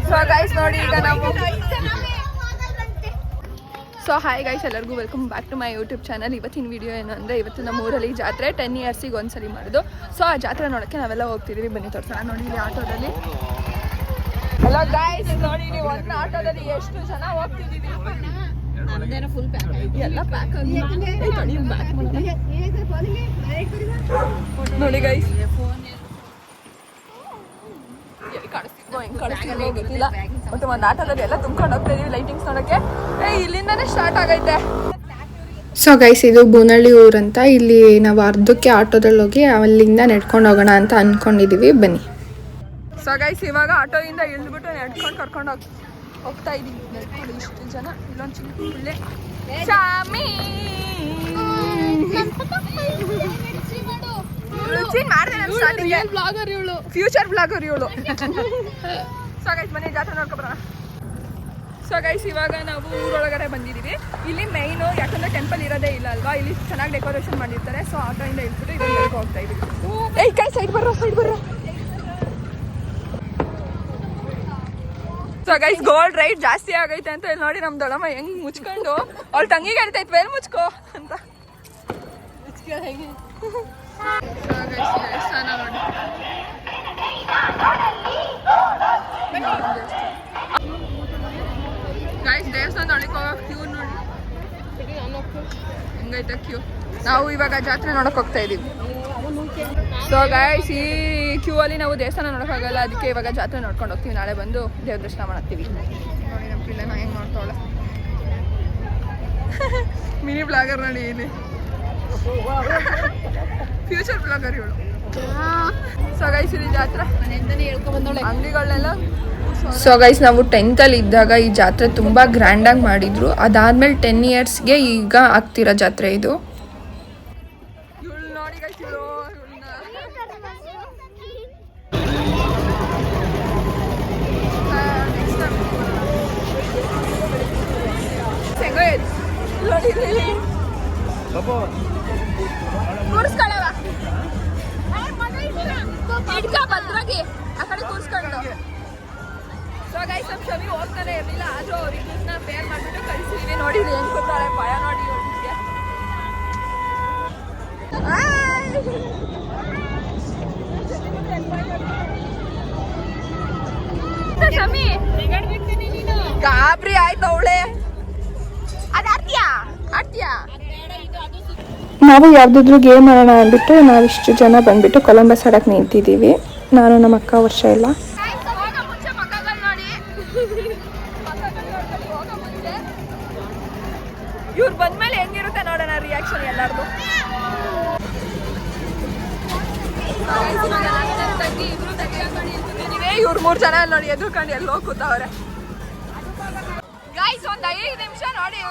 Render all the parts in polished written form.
So guys ನೋಡಿ ಈಗ ನಾವು ಹಾಯ್ ಗೈಸ್ ಎಲ್ಲರಿಗೂ welcome back to my YouTube channel. ಇವತ್ತಿನ ವಿಡಿಯೋ ಏನು ಅಂದರೆ ಇವತ್ತು ನಮ್ಮ ಊರಲ್ಲಿ ಜಾತ್ರೆ 10 ಇಯರ್ಸಿಗೆ ಒಂದ್ಸಲಿ ಮಾಡೋದು. ಸೊ ಆ ಜಾತ್ರೆ ನೋಡೋಕ್ಕೆ ನಾವೆಲ್ಲ ಹೋಗ್ತಿದ್ದೀವಿ, ಬನ್ನಿ ತೋರಿಸೋಣ. ನೋಡಿ ಇಲ್ಲಿ ಆಟೋದಲ್ಲಿ ಎಲ್ಲ ಗೈಸ್ ನೋಡಿ ನೀವು ಒಂದು ಆಟೋದಲ್ಲಿ ಎಷ್ಟು ಜನ ಹೋಗ್ತಿದ್ದೀವಿ. ಫುಲ್ ಪ್ಯಾಕ್ ಎಲ್ಲ ಪ್ಯಾಕ್ ನೋಡಿ ಗೈಸ್ ಕಾಣಿಸ್ತಿದ್ವೋ ಹೆಂಗೆ ಕಾಣಿಸ್ತಿದ್ವೋ ಗೊತ್ತಿಲ್ಲ. ಮತ್ತೆ ಒಂದು ಆಟೋದಲ್ಲಿ ಎಲ್ಲ ತುಂಬ್ಕೊಂಡು ಹೋಗ್ತಾ ಇದೀವಿ ಲೈಟಿಂಗ್ಸ್ ನೋಡೋಕ್ಕೆ. ಇಲ್ಲಿಂದಾನೇ ಸ್ಟಾರ್ಟ್ ಆಗೈತೆ. ಸೊ ಗೈಸ್ ಇದು ಬೂನಳ್ಳಿ ಊರಂತ. ಇಲ್ಲಿ ನಾವು ಅರ್ಧಕ್ಕೆ ಆಟೋದಲ್ಲಿ ಹೋಗಿ ಅಲ್ಲಿಂದ ನಡ್ಕೊಂಡು ಹೋಗೋಣ ಅಂತ ಅಂದ್ಕೊಂಡಿದ್ದೀವಿ, ಬನ್ನಿ. ಸೊ ಗೈಸ್ ಇವಾಗ ಆಟೋಯಿಂದ ಇಳಿದ್ಬಿಟ್ಟು ನಡ್ಕೊಂಡು ಕರ್ಕೊಂಡು ಹೋಗ್ತಾ ಇದೀವಿ. ಇಷ್ಟು ಜನ ಇಲ್ಲೊಂದು ಚಿಕ್ಕ ಚಾಮಿ ಫ್ಯೂಚರ್ ಬ್ಲಾಗರ್ ಇವಳು. ಸೊ ಗೈಸ್ ಮನೆ ಜಾತ್ರೆ ನೋಡ್ಕೊಬರೋಣ. ಸೊ ಗೈಸ್ ಇವಾಗ ನಾವು ಊರೊಳಗಡೆ ಬಂದಿದ್ದೀವಿ. ಇಲ್ಲಿ ಮೈನು ಯಾಕಂದ್ರೆ ಟೆಂಪಲ್ ಇರೋದೇ ಇಲ್ಲ ಅಲ್ವಾ, ಇಲ್ಲಿ ಚೆನ್ನಾಗಿ ಡೆಕೋರೇಷನ್ ಮಾಡಿರ್ತಾರೆ. ಸೊ ಆಟೋಯಿಂದ ಇಳ್ಬಿಟ್ಟು ಇದನ್ನ ಹೋಗ್ತಾ ಇದೀವಿ. ಏಯ್ ಕೈ ಸೈಡ್ ಬರ್ರೋ. ಸೊ ಗೈಸ್ ಗೋಲ್ಡ್ ರೈಟ್ ಜಾಸ್ತಿ ಆಗೈತೆ ಅಂತ ಇಲ್ಲಿ ನೋಡಿ ನಮ್ಮ ದೊಡ್ಡಮ್ಮ ಹೆಂಗ್ ಮುಚ್ಕೊಂಡು ಅವ್ಳ ತಂಗಿಗೆ ಹೇಳ್ತೈತೆ ವೇಲ್ ಮುಚ್ಕೋ ಅಂತ. ದೇವಸ್ಥಾನ ನೋಡಿ ಗೈಸ್, ದೇವಸ್ಥಾನ ಒಳಗೆ ಹೋಗೋ ಕ್ಯೂ ನೋಡಿ ಹೆಂಗೈತೆ ಕ್ಯೂ. ನಾವು ಇವಾಗ ಜಾತ್ರೆ ನೋಡಕ್ ಹೋಗ್ತಾ ಇದೀವಿ. ಸೊ ಗೈಸ್ ಈ ಕ್ಯೂ ಅಲ್ಲಿ ನಾವು ದೇವಸ್ಥಾನ ನೋಡೋಕ್ಕಾಗಲ್ಲ, ಅದಕ್ಕೆ ಇವಾಗ ಜಾತ್ರೆ ನೋಡ್ಕೊಂಡು ಹೋಗ್ತೀವಿ. ನಾಳೆ ಬಂದು ದೇವ್ರ ದರ್ಶನ ಮಾಡ್ತೀವಿ. ನೋಡಿ ನಮ್ಮ ಪಿಳ್ಳೆನ ಹೆಂಗೆ ನೋಡ್ತಾವಳೆ. ಮಿನಿ ಬ್ಲಾಗರ್ ನೋಡಿ ಇಲ್ಲಿ, ಫ್ಯೂಚರ್ ಬ್ಲಾಗರ್ ಇವಳು. ಸೊ ಗೈಸ್ ಇಲ್ಲಿ ಜಾತ್ರೆ ಅಂಗಡಿಗಳನ್ನೆಲ್ಲ. ಸೊ ಗೈಸ್ ನಾವು 10th ಅಲ್ಲಿ ಇದ್ದಾಗ ಈ ಜಾತ್ರೆ ತುಂಬ ಗ್ರ್ಯಾಂಡಾಗಿ ಮಾಡಿದ್ರು. ಅದಾದ್ಮೇಲೆ 10 ಇಯರ್ಸ್ಗೆ ಈಗ ಆಗ್ತಿರೋ ಜಾತ್ರೆ ಇದು. ನೋಡಿ ಗೈಸ್ ಇವಳು ಕೂರಿಸ್ಕೊಳ್ಳವ ಭದ್ರಾಗಿ ಆ ಕಡೆ ಕೂರಿಸ್ಕೊಂಡು. ಸೊ ಗೈಸ್ ನಮ್ಮ ಶಮಿ ಹೋಗ್ತಾನೆ ಇರಲಿಲ್ಲ, ಆದರೂ ಅವ್ರಿಗೆ ಪೇರ್ ಮಾಡಿಬಿಟ್ಟು ಕಳಿಸಿದ್ವಿ. ನೋಡಿ ಹೆಂಗ್ ಕೊಡ್ತಾಳೆ ಭಯ ನೋಡಿ ಅವ್ರಿಗೆ. ಶಮಿ ಗಾಬರಿ ಆಯ್ತು ಅವಳೆ. ಅದು ಆಡ್ತೀಯಾ ನಾವು ಯಾವ್ದಾದ್ರು ಗೇಮ್ ಆಡೋಣ ಅಂದ್ಬಿಟ್ಟು ನಾವಿಷ್ಟು ಜನ ಬಂದ್ಬಿಟ್ಟು ಕೊಲಂಬಸ್ ಆಡಕ್ಕೆ ನಿಂತಿದ್ದೀವಿ. ನಾನು ನಮ್ಮ ಅಕ್ಕ ವರ್ಷ ಎಲ್ಲ. ಇವ್ರು ಬಂದ್ಮೇಲೆ ಹೆಂಗಿರುತ್ತೆ ನೋಡೋಣ ರಿಯಾಕ್ಷನ್ ಎಲ್ಲಾರ್ದು. ಇವ್ರು 3 ಜನ ನೋಡಿ ಎದುರ್ಕೊಂಡು ಎಲ್ಲೋ ಕೂತವ್ರೆ. ಗೈಸ್ ಒಂದು 5 ನಿಮಿಷ ನೋಡಿ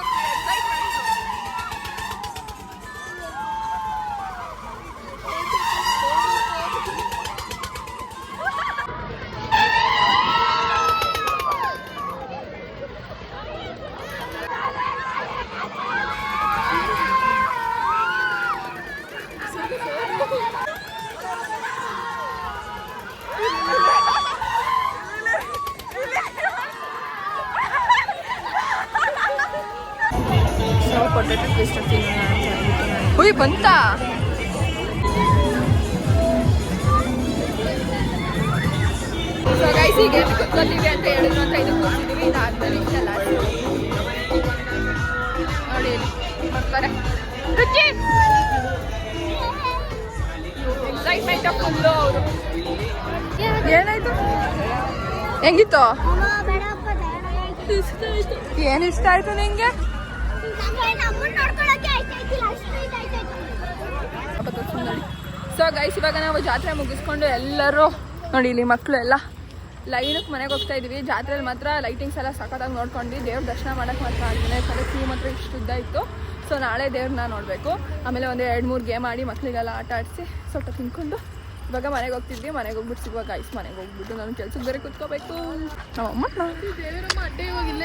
ಉಯ್ ಬಂತಾ. ಸೊ ಗೈಸ್ ಈಗ ಕುತ್ಕೊತೀವಿ ಅಂತ ಹೇಳಿದ್ರು ಅಂತ ಇದಕ್ಕೆ ಹೋಗ್ತಿದ್ದೀವಿ. ಇದಾದ್ಮೇಲೆ ಇಷ್ಟೆಲ್ಲ ನೋಡಿ ಬರ್ತಾರೆ. ಎಕ್ಸೈಟ್ಮೆಂಟ್ ಫುಲ್ಲು ಅವರು. ಏನಾಯ್ತು ಹೆಂಗಿತ್ತು? ಏನು ಇಷ್ಟ ಆಯ್ತು ನಿಂಗೆ? ಸೊ ಗೈಸ್ ಇವಾಗ ನಾವು ಜಾತ್ರೆ ಮುಗಿಸ್ಕೊಂಡು ಎಲ್ಲರೂ ನೋಡಿ ಇಲ್ಲಿ ಮಕ್ಕಳು ಎಲ್ಲ ಲೈನಕ್ಕೆ ಮನೆಗೆ ಹೋಗ್ತಾ ಇದೀವಿ. ಜಾತ್ರೆಯಲ್ಲಿ ಮಾತ್ರ ಲೈಟಿಂಗ್ಸ್ ಎಲ್ಲ ಸಖತ್ತಾಗಿ ನೋಡ್ಕೊಂಡ್ವಿ. ದೇವ್ರ ದರ್ಶನ ಮಾಡೋಕ್ಕೆ ಮಾತ್ರ ಆಗಿಲ್ಲ, ಯಾಕಂದರೆ ಕ್ಯೂ ಮಾತ್ರ ಇಷ್ಟು ಉದ್ದ ಇತ್ತು. ಸೊ ನಾಳೆ ದೇವ್ರನ್ನ ನೋಡಬೇಕು. ಆಮೇಲೆ ಒಂದು 2-3 ಗೇಮ್ ಆಡಿ ಮಕ್ಕಳಿಗೆಲ್ಲ ಆಟ ಆಡಿಸಿ ಸ್ವಲ್ಪ ತಿನ್ಕೊಂಡು ಇವಾಗ ಮನೆಗೆ ಹೋಗ್ತಿದ್ವಿ. ಮನೆಗೆ ಹೋಗ್ಬಿಟ್ಟು ಸಿಗುವ ಗೈಸ್ ಮನೆಗೆ ಹೋಗ್ಬಿಟ್ಟು ನಾನು ಕೆಲ್ಸಕ್ಕೆ ಬೇರೆ ಕೂತ್ಕೋಬೇಕು. ನಮ್ಮಮ್ಮ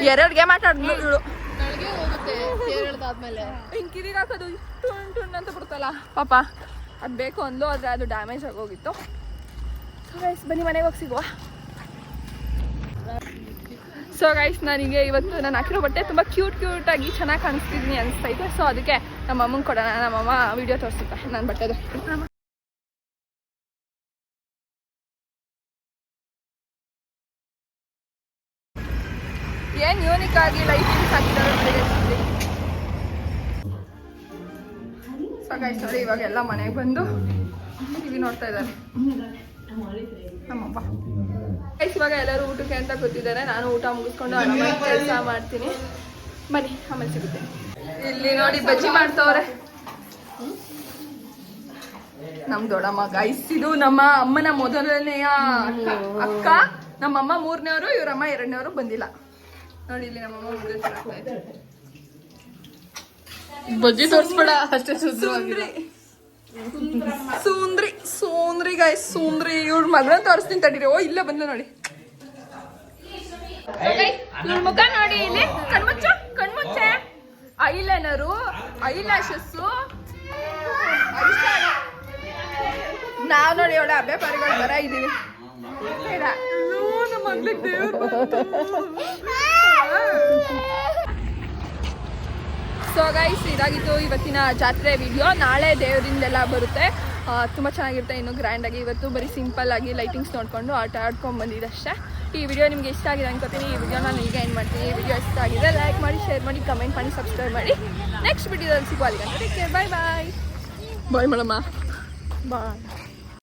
2 ಗೇಮ್ ಆಟ ಆಡಿದ್ಲು ಇವಳು. ಹಿಂಗೆ ಕಿವಿಗೆ ಹಾಕೋದು ಟುಣ್ ಅಂತ ಬಿಡ್ತಲ್ಲ ಪಾಪ, ಅದು ಬೇಕು ಅಂದ್ಲು, ಆದರೆ ಅದು ಡ್ಯಾಮೇಜ್ ಆಗೋಗಿತ್ತು. ಸೊ ಗೈಸ್ ಬನ್ನಿ ಮನೆಗೆ ಹೋಗಿ ಸಿಗುವ. ಸೊ ಗೈಸ್ ನನಗೆ ಇವತ್ತು ನಾನು ಹಾಕಿರೋ ಬಟ್ಟೆ ತುಂಬ ಕ್ಯೂಟಾಗಿ ಚೆನ್ನಾಗಿ ಕಾಣಿಸ್ತಿದ್ದೀನಿ ಅನಿಸ್ತೈತೆ. ಸೊ ಅದಕ್ಕೆ ನಮ್ಮ ಅಮ್ಮಂಗೆ ಕೊಡೋಣ. ನಮ್ಮಮ್ಮ ವಿಡಿಯೋ ತೋರಿಸುತ್ತೆ ನಾನು ಬಟ್ಟೆದು. ಏನು ಯೂನಿಕ್ ಆಗಿ ಲೈಟಿಂಗ್ಸ್ ಹಾಕಿದ್ದಾರೆ. ಸೊ ಗೈಸ್ ನೋಡಿ ಇವಾಗ ಎಲ್ಲ ಮನೆಗೆ ಬಂದು ಟಿವಿ ನೋಡ್ತಾ ಇದ್ದಾರೆ ನಮ್ಮಪ್ಪ. ಗೈಸ್ ಇವಾಗ ಎಲ್ಲರೂ ಊಟಕ್ಕೆ ಅಂತ ಕೂತಿದ್ದಾರೆ. ನಾನು ಊಟ ಮುಗಿಸ್ಕೊಂಡು ಆರಾಮಾಗಿ ಕೆಲಸ ಮಾಡ್ತೀನಿ. ಬನ್ನಿ ಆಮೇಲೆ ಸಿಗುತ್ತೆ. ಇಲ್ಲಿ ನೋಡಿ ಬಜ್ಜಿ ಮಾಡ್ತವ್ರೆ ನಮ್ ದೊಡ್ಡಮ್ಮ. ಗೈಸ್ ಇದು ನಮ್ಮ ಅಮ್ಮನ ಮೊದಲನೆಯ ಅಕ್ಕ. ನಮ್ಮಮ್ಮ 3ನೇವರು, ಇವರಮ್ಮ 2ನೇವರು ಬಂದಿಲ್ಲ. ನೋಡಿ ಇಲ್ಲಿ ನಮ್ಮಮ್ಮ ಮುಂದೆ ಬಜ್ಜಿ ತೋರಿಸ್ಬೇಡ ಅಷ್ಟೇ. ಸೂಂದ್ರಿ ಗೈಸ್ ಸೂಂದ್ರಿ. ಇವ್ರ ಮಗಳನ್ನ ತೋರಿಸ್ತೀನಿ ತಡೀರಿ. ಓ ಇಲ್ಲೇ ಬಂದ ನೋಡಿ. ಇವ್ರ ಮುಖ ನೋಡಿ ಇಲ್ಲಿ. ಕಣ್ಮುಚ್ಚ ಐಲೈನರು, ಐಲ್ಯಾಶಸ್ಸು. ನಾವ್ ನೋಡಿ ಒಳ್ಳೆ ಹಬ್ಬೆ ಪರಿಗಳು ತರ ಇದೀವಿ. ನಮ್ಮ ಮಗ್ಳಿಗೆ ದೇವ್ರು. ಸೊ ಗೈಸ್ ಇದಾಗಿತ್ತು ಇವತ್ತಿನ ಜಾತ್ರೆ ವಿಡಿಯೋ. ನಾಳೆ ದೇವರಿಂದೆಲ್ಲ ಬರುತ್ತೆ. ತುಂಬ ಚೆನ್ನಾಗಿರುತ್ತೆ. ಇನ್ನೂ ಗ್ರ್ಯಾಂಡಾಗಿ. ಇವತ್ತು ಬರೀ ಸಿಂಪಲ್ ಆಗಿ ಲೈಟಿಂಗ್ಸ್ ನೋಡಿಕೊಂಡು ಆಟ ಆಡ್ಕೊಂಡು ಬಂದಿದ್ದಷ್ಟೇ. ಈ ವಿಡಿಯೋ ನಿಮಗೆ ಇಷ್ಟ ಆಗಿದೆ ಅನ್ಕೋತೀನಿ. ಈ ವಿಡಿಯೋ ನಾನು ಈಗ ಏನು ಮಾಡ್ತೀನಿ. ಈ ವಿಡಿಯೋ ಇಷ್ಟ ಆಗಿದೆ ಲೈಕ್ ಮಾಡಿ, ಶೇರ್ ಮಾಡಿ, ಕಮೆಂಟ್ ಮಾಡಿ, ಸಬ್ಸ್ಕ್ರೈಬ್ ಮಾಡಿ. ನೆಕ್ಸ್ಟ್ ವಿಡಿಯೋದಲ್ಲಿ ಸಿಗುವ. ಅಲ್ಲಿಗೆ ಬಾಯ್ ಬಾಯ್. ಬಾಯ್ ಮೇಡಮ್ಮ. ಬಾಯ್.